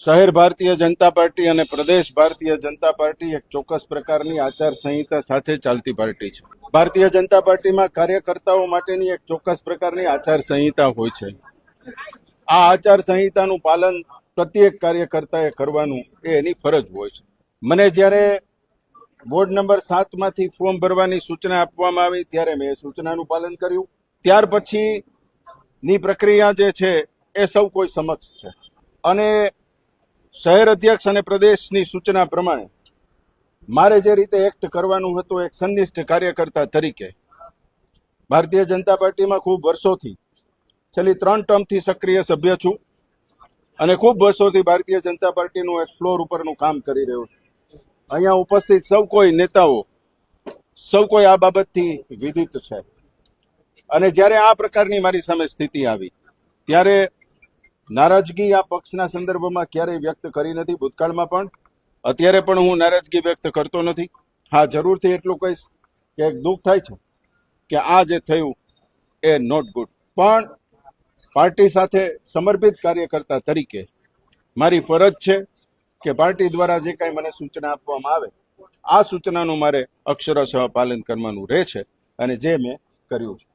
શહેર ભારતીય જનતા પાર્ટી અને પ્રદેશ ભારતીય જનતા પાર્ટી એક ચોક્કસ પ્રકારની આચાર સંહિતા સાથે ચાલતી પાર્ટી છે. ભારતીય જનતા પાર્ટીમાં કાર્યકર્તાઓ માટેની એક ચોક્કસ પ્રકારની આચાર સંહિતા હોય છે. આ આચાર સંહિતાનું પાલન પ્રત્યેક કાર્યકર્તાએ કરવાનું એ એની ફરજ હોય છે. મને જ્યારે વોર્ડ નંબર 7 માંથી ફોર્મ ભરવાની સૂચના આપવામાં આવી ત્યારે મેં એ સૂચનાનું પાલન કર્યું. ત્યાર પછીની પ્રક્રિયા જે છે એ સૌ કોઈ સમક્ષ છે અને શહેર અધ્યક્ષ અને પ્રદેશની સૂચના પ્રમાણે મારે જે રીતે એક્ટ કરવાનું હતું એક સંનિષ્ઠ કાર્યકર્તા તરીકે ભારતીય જનતા પાર્ટીમાં ખૂબ વર્ષોથી છેલ્લી 3 ટર્મથી સક્રિય સભ્ય છું અને ખૂબ વર્ષોથી ભારતીય જનતા પાર્ટીનું એક ફ્લોર ઉપરનું કામ કરી રહ્યો છું. અહીંયા ઉપસ્થિત સૌ કોઈ નેતાઓ સૌ કોઈ આ બાબતથી વિદિત છે અને જ્યારે આ પ્રકારની મારી સામે સ્થિતિ આવી ત્યારે નારાજગી આ પક્ષના સંદર્ભમાં ક્યારેય વ્યક્ત કરી નથી. ભૂતકાળમાં પણ અત્યારે પણ હું નારાજગી વ્યક્ત કરતો નથી. હા, જરૂરથી એટલું કહીશ કે એક દુઃખ થાય છે કે આ જે થયું એ નોટ ગુડ, પણ પાર્ટી સાથે સમર્પિત કાર્યકર્તા તરીકે મારી ફરજ છે કે પાર્ટી દ્વારા જે કાંઈ મને સૂચના આપવામાં આવે આ સૂચનાનું મારે અક્ષરશઃ પાલન કરવાનું રહે છે અને જે મેં કર્યું છે.